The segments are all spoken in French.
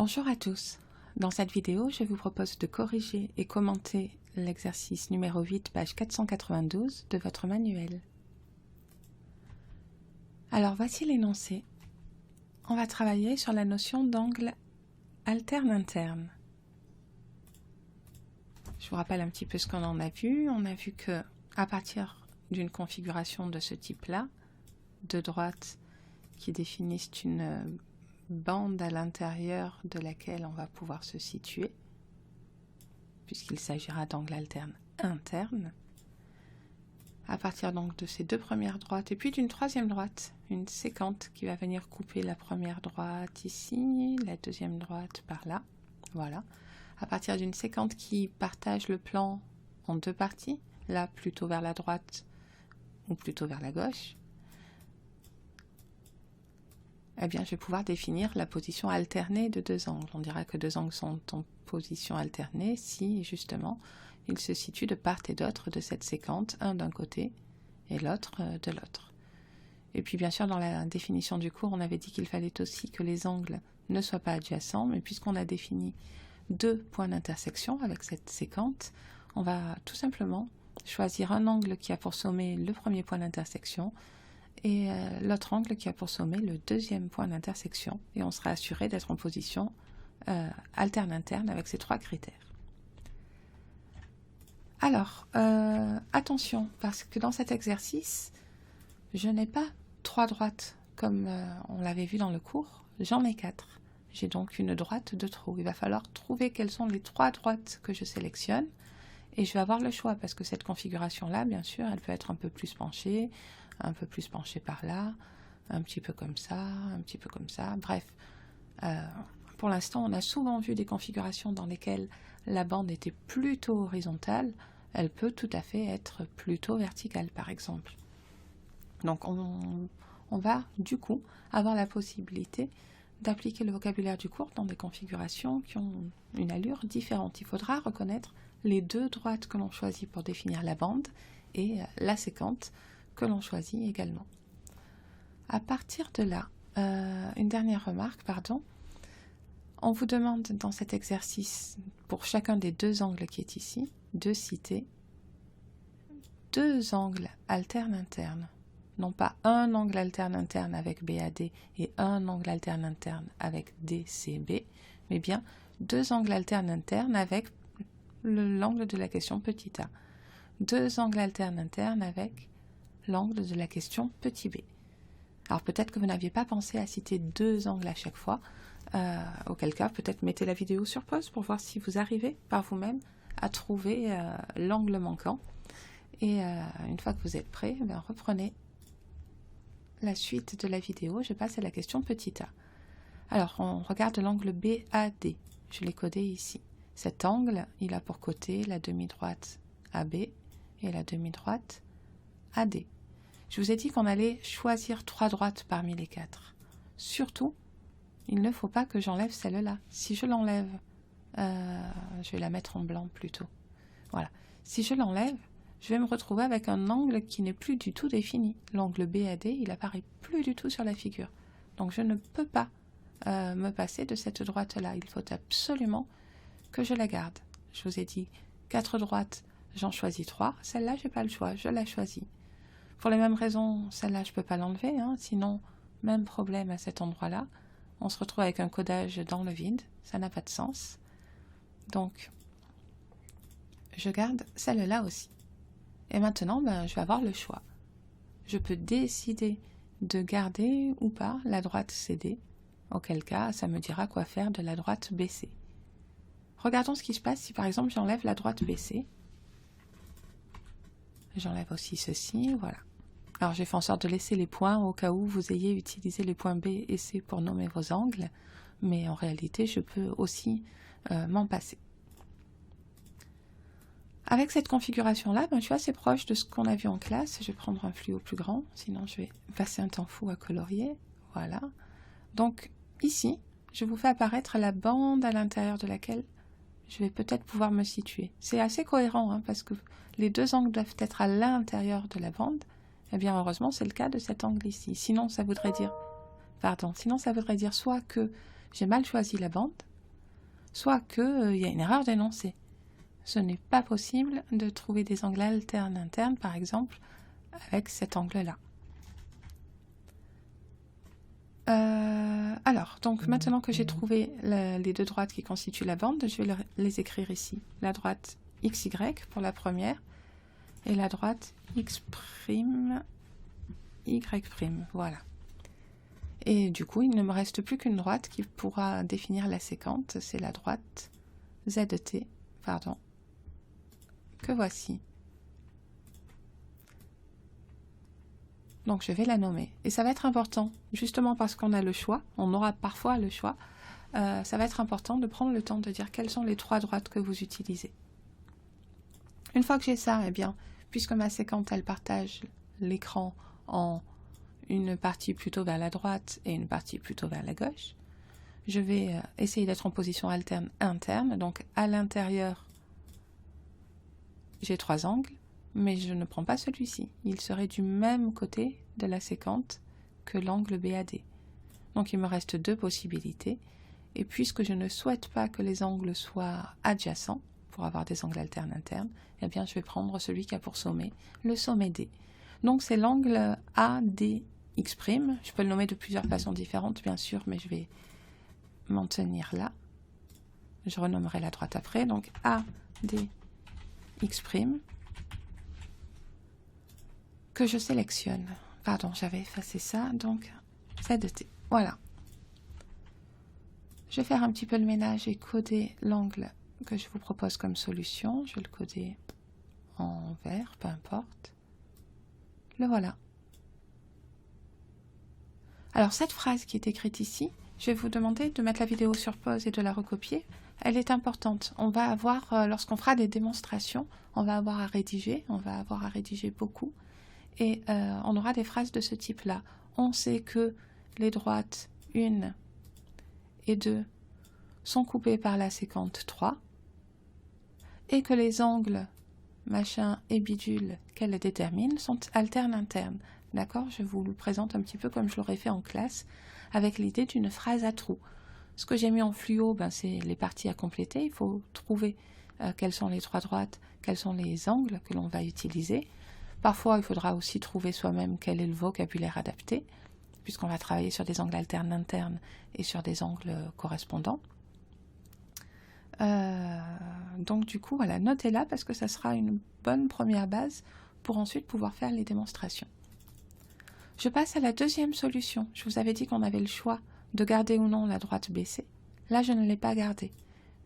Bonjour à tous. Dans cette vidéo, je vous propose de corriger et commenter l'exercice numéro 8, page 492 de votre manuel. Alors voici l'énoncé. On va travailler sur la notion d'angle alterne-interne. Je vous rappelle un petit peu ce qu'on en a vu. On a vu que à partir d'une configuration de ce type-là, deux droites qui définissent une bande à l'intérieur de laquelle on va pouvoir se situer, puisqu'il s'agira d'angle alterne interne. À partir donc de ces deux premières droites, et puis d'une troisième droite, une séquente qui va venir couper la première droite ici, la deuxième droite par là, voilà. À partir d'une séquente qui partage le plan en deux parties, là plutôt vers la droite ou plutôt vers la gauche, eh bien, je vais pouvoir définir la position alternée de deux angles. On dira que deux angles sont en position alternée si, justement, ils se situent de part et d'autre de cette séquente, un d'un côté et l'autre de l'autre. Et puis, bien sûr, dans la définition du cours, on avait dit qu'il fallait aussi que les angles ne soient pas adjacents, mais puisqu'on a défini deux points d'intersection avec cette séquente, on va tout simplement choisir un angle qui a pour sommet le premier point d'intersection, et l'autre angle qui a pour sommet le deuxième point d'intersection, et on sera assuré d'être en position alterne-interne avec ces trois critères. Alors, attention, parce que dans cet exercice, je n'ai pas trois droites comme on l'avait vu dans le cours, j'en ai quatre. J'ai donc une droite de trop. Il va falloir trouver quelles sont les trois droites que je sélectionne, et je vais avoir le choix, parce que cette configuration-là, bien sûr, elle peut être un peu plus penchée par là, un petit peu comme ça, un petit peu comme ça. Bref, pour l'instant, on a souvent vu des configurations dans lesquelles la bande était plutôt horizontale. Elle peut tout à fait être plutôt verticale, par exemple. Donc, on va, du coup, avoir la possibilité d'appliquer le vocabulaire du cours dans des configurations qui ont une allure différente. Il faudra reconnaître les deux droites que l'on choisit pour définir la bande et la séquente que l'on choisit également. À partir de là, une dernière remarque, on vous demande dans cet exercice, pour chacun des deux angles qui est ici, de citer deux angles alternes-internes. Non pas un angle alterne interne avec BAD et un angle alterne interne avec DCB, mais bien deux angles alternes internes avec l'angle de la question petit a. Deux angles alternes internes avec l'angle de la question petit b. Alors peut-être que vous n'aviez pas pensé à citer deux angles à chaque fois, auquel cas peut-être mettez la vidéo sur pause pour voir si vous arrivez par vous-même à trouver l'angle manquant. Et une fois que vous êtes prêt, reprenez la suite de la vidéo. Je passe à la question petit a. Alors on regarde l'angle BAD, je l'ai codé ici. Cet angle, il a pour côté la demi-droite AB et la demi-droite AD. Je vous ai dit qu'on allait choisir trois droites parmi les quatre. Surtout, il ne faut pas que j'enlève celle-là. Si je l'enlève, je vais la mettre en blanc plutôt. Voilà. Si je l'enlève, je vais me retrouver avec un angle qui n'est plus du tout défini. L'angle BAD, il apparaît plus du tout sur la figure. Donc je ne peux pas me passer de cette droite-là. Il faut absolument que je la garde. Je vous ai dit quatre droites, j'en choisis trois. Celle-là, je n'ai pas le choix, je la choisis. Pour les mêmes raisons, celle-là, je ne peux pas l'enlever, sinon, même problème à cet endroit-là. On se retrouve avec un codage dans le vide, ça n'a pas de sens. Donc, je garde celle-là aussi. Et maintenant, je vais avoir le choix. Je peux décider de garder ou pas la droite CD, auquel cas, ça me dira quoi faire de la droite BC. Regardons ce qui se passe si, par exemple, j'enlève la droite BC. J'enlève aussi ceci, voilà. Alors, j'ai fait en sorte de laisser les points au cas où vous ayez utilisé les points B et C pour nommer vos angles, mais en réalité, je peux aussi m'en passer. Avec cette configuration-là, je suis assez proche de ce qu'on a vu en classe. Je vais prendre un fluo plus grand, sinon je vais passer un temps fou à colorier. Voilà. Donc, ici, je vous fais apparaître la bande à l'intérieur de laquelle je vais peut-être pouvoir me situer. C'est assez cohérent, parce que les deux angles doivent être à l'intérieur de la bande. Eh bien, heureusement, c'est le cas de cet angle ici. Sinon, ça voudrait dire soit que j'ai mal choisi la bande, soit qu'il y a une erreur d'énoncé. Ce n'est pas possible de trouver des angles alternes internes, par exemple, avec cet angle-là. Alors, donc maintenant que j'ai trouvé les deux droites qui constituent la bande, je vais les écrire ici. La droite XY pour la première et la droite X', Y', voilà. Et du coup, il ne me reste plus qu'une droite qui pourra définir la séquente, c'est la droite ZT, pardon, que voici. Donc je vais la nommer. Et ça va être important, justement parce qu'on a le choix, on aura parfois le choix, ça va être important de prendre le temps de dire quelles sont les trois droites que vous utilisez. Une fois que j'ai ça, eh bien, puisque ma séquente, elle partage l'écran en une partie plutôt vers la droite et une partie plutôt vers la gauche, je vais essayer d'être en position alterne interne. Donc à l'intérieur, j'ai trois angles, mais je ne prends pas celui-ci. Il serait du même côté de la séquente que l'angle BAD. Donc il me reste deux possibilités. Et puisque je ne souhaite pas que les angles soient adjacents, pour avoir des angles alternes internes, eh bien je vais prendre celui qui a pour sommet le sommet D. Donc c'est l'angle ADX'. Je peux le nommer de plusieurs façons différentes, bien sûr, mais je vais m'en tenir là. Je renommerai la droite après. Donc ADX', que je sélectionne. Pardon, j'avais effacé ça, donc ZT. Voilà. Je vais faire un petit peu le ménage et coder l'angle que je vous propose comme solution. Je vais le coder en vert, peu importe. Le voilà. Alors cette phrase qui est écrite ici, je vais vous demander de mettre la vidéo sur pause et de la recopier. Elle est importante. On va avoir, lorsqu'on fera des démonstrations, on va avoir à rédiger beaucoup. Et on aura des phrases de ce type-là. On sait que les droites 1 et 2 sont coupées par la séquente 3 et que les angles machin et bidule qu'elle détermine sont alternes internes. D'accord? Je vous le présente un petit peu comme je l'aurais fait en classe, avec l'idée d'une phrase à trous. Ce que j'ai mis en fluo, c'est les parties à compléter. Il faut trouver quelles sont les trois droites, quels sont les angles que l'on va utiliser. Parfois, il faudra aussi trouver soi-même quel est le vocabulaire adapté, puisqu'on va travailler sur des angles alternes internes et sur des angles correspondants. Donc du coup, voilà, notez-la parce que ça sera une bonne première base pour ensuite pouvoir faire les démonstrations. Je passe à la deuxième solution. Je vous avais dit qu'on avait le choix de garder ou non la droite baissée. Là, je ne l'ai pas gardée.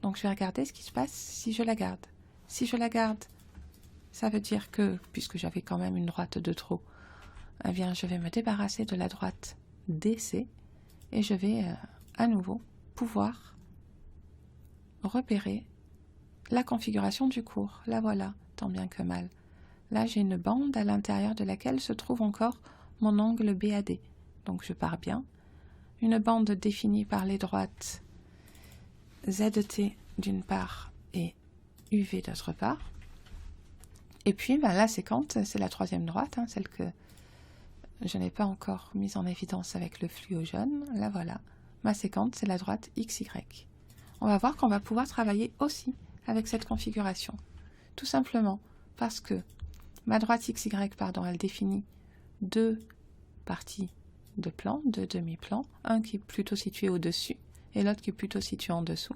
Donc je vais regarder ce qui se passe si je la garde. Si je la garde, ça veut dire que, puisque j'avais quand même une droite de trop, eh bien, je vais me débarrasser de la droite DC et je vais à nouveau pouvoir repérer la configuration du cours. La voilà, tant bien que mal. Là, j'ai une bande à l'intérieur de laquelle se trouve encore mon angle BAD. Donc je pars bien. Une bande définie par les droites ZT d'une part et UV d'autre part. Et puis la séquente, c'est la troisième droite, celle que je n'ai pas encore mise en évidence avec le fluo jaune. La voilà. Ma séquente, c'est la droite XY. On va voir qu'on va pouvoir travailler aussi avec cette configuration. Tout simplement parce que ma droite XY, elle définit deux parties de plan, deux demi-plans, un qui est plutôt situé au-dessus et l'autre qui est plutôt situé en dessous.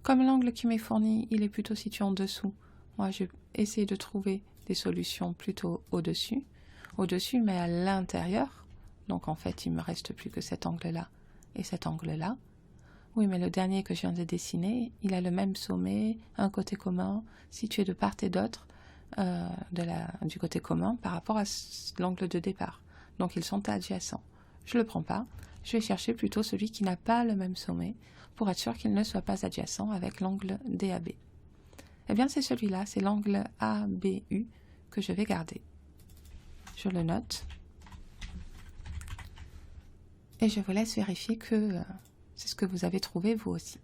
Comme l'angle qui m'est fourni, il est plutôt situé en dessous, moi je vais essayer de trouver des solutions plutôt au-dessus, mais à l'intérieur. Donc en fait, il ne me reste plus que cet angle-là et cet angle-là. Oui, mais le dernier que je viens de dessiner, il a le même sommet, un côté commun, situé de part et d'autre du côté commun par rapport à l'angle de départ. Donc ils sont adjacents. Je ne le prends pas, je vais chercher plutôt celui qui n'a pas le même sommet pour être sûr qu'il ne soit pas adjacent avec l'angle DAB. Eh bien c'est celui-là, c'est l'angle ABU que je vais garder. Je le note. Et je vous laisse vérifier que c'est ce que vous avez trouvé vous aussi.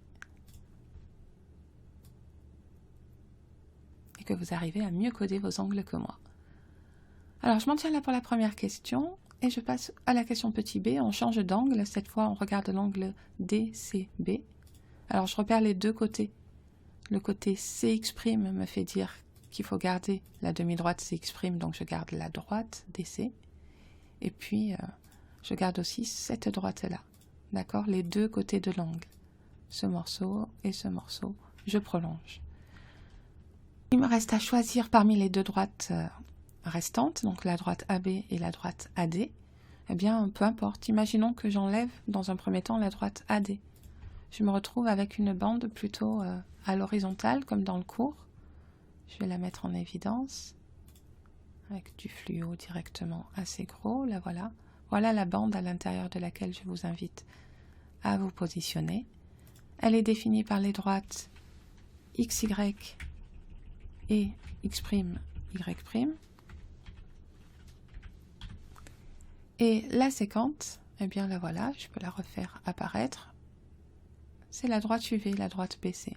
Et que vous arrivez à mieux coder vos angles que moi. Alors je m'en tiens là pour la première question et je passe à la question petit b. On change d'angle, cette fois on regarde l'angle DCB. Alors je repère les deux côtés. Le côté CX' me fait dire qu'il faut garder la demi-droite CX', donc je garde la droite DC. Et puis, je garde aussi cette droite-là. D'accord? Les deux côtés de l'angle. Ce morceau et ce morceau, je prolonge. Il me reste à choisir parmi les deux droites restantes, donc la droite AB et la droite AD. Eh bien, peu importe. Imaginons que j'enlève dans un premier temps la droite AD. Je me retrouve avec une bande plutôt à l'horizontale, comme dans le cours. Je vais la mettre en évidence, avec du fluo directement assez gros, là voilà. Voilà la bande à l'intérieur de laquelle je vous invite à vous positionner. Elle est définie par les droites XY et X', Y'. Et la séquente, eh bien la voilà, je peux la refaire apparaître. C'est la droite UV, la droite BC.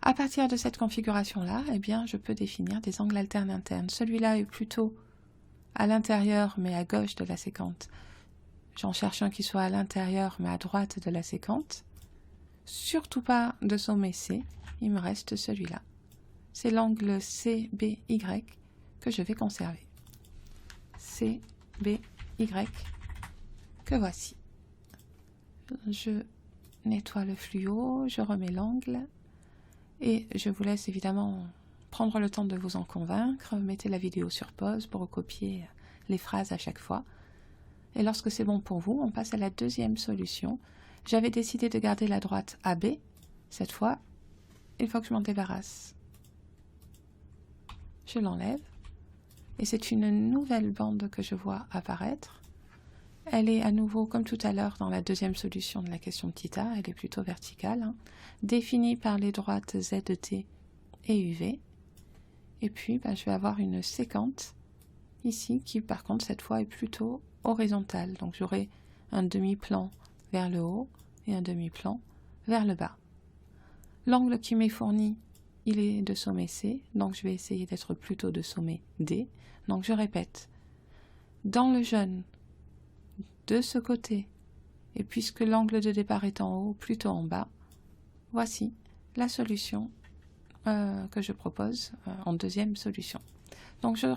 À partir de cette configuration-là, eh bien, je peux définir des angles alternes internes. Celui-là est plutôt à l'intérieur, mais à gauche de la séquente. J'en cherche un qui soit à l'intérieur, mais à droite de la séquente. Surtout pas de sommet C, il me reste celui-là. C'est l'angle CBY que je vais conserver. CBY, que voici. Je nettoie le fluo, je remets l'angle. Et je vous laisse évidemment prendre le temps de vous en convaincre. Mettez la vidéo sur pause pour recopier les phrases à chaque fois. Et lorsque c'est bon pour vous, on passe à la deuxième solution. J'avais décidé de garder la droite AB. Cette fois, il faut que je m'en débarrasse. Je l'enlève. Et c'est une nouvelle bande que je vois apparaître. Elle est à nouveau, comme tout à l'heure, dans la deuxième solution de la question de θ, elle est plutôt verticale, définie par les droites ZT et UV. Et puis, je vais avoir une séquente, ici, qui par contre, cette fois, est plutôt horizontale. Donc, j'aurai un demi-plan vers le haut et un demi-plan vers le bas. L'angle qui m'est fourni, il est de sommet C, donc je vais essayer d'être plutôt de sommet D. Donc, je répète, dans le jaune, de ce côté, et puisque l'angle de départ est en haut, plutôt en bas, voici la solution que je propose en deuxième solution. Donc je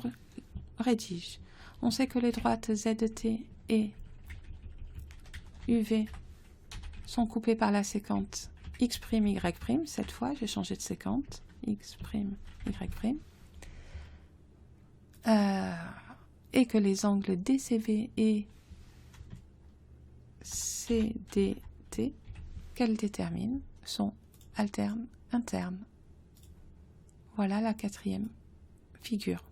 rédige. On sait que les droites ZT et UV sont coupées par la séquente X', Y'. Cette fois, j'ai changé de séquente. X', Y'. Et que les angles DCV et CDT qu'elle détermine sont alternes internes. Voilà la quatrième figure.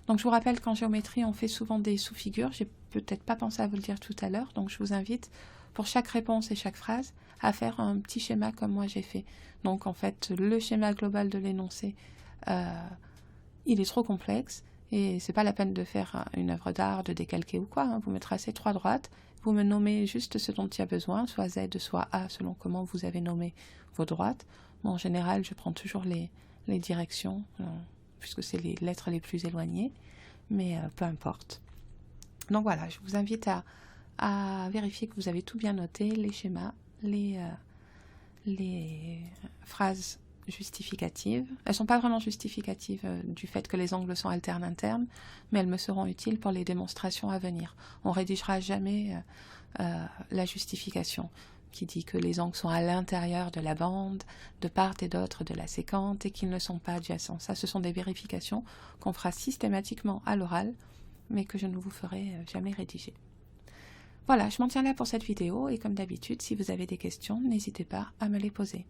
Donc je vous rappelle qu'en géométrie on fait souvent des sous-figures, j'ai peut-être pas pensé à vous le dire tout à l'heure, donc je vous invite pour chaque réponse et chaque phrase à faire un petit schéma comme moi j'ai fait. Donc en fait le schéma global de l'énoncé il est trop complexe et c'est pas la peine de faire une œuvre d'art, de décalquer ou quoi, vous me tracez 3 droites, vous me nommez juste ce dont il y a besoin, soit Z, soit A, selon comment vous avez nommé vos droites. Bon, en général, je prends toujours les directions, puisque c'est les lettres les plus éloignées, mais peu importe. Donc voilà, je vous invite à vérifier que vous avez tout bien noté, les schémas, les phrases justificatives. Elles ne sont pas vraiment justificatives du fait que les angles sont alternes internes, mais elles me seront utiles pour les démonstrations à venir. On rédigera jamais la justification qui dit que les angles sont à l'intérieur de la bande, de part et d'autre de la séquente, et qu'ils ne sont pas adjacents. Ça, ce sont des vérifications qu'on fera systématiquement à l'oral, mais que je ne vous ferai jamais rédiger. Voilà, je m'en tiens là pour cette vidéo, et comme d'habitude, si vous avez des questions, n'hésitez pas à me les poser.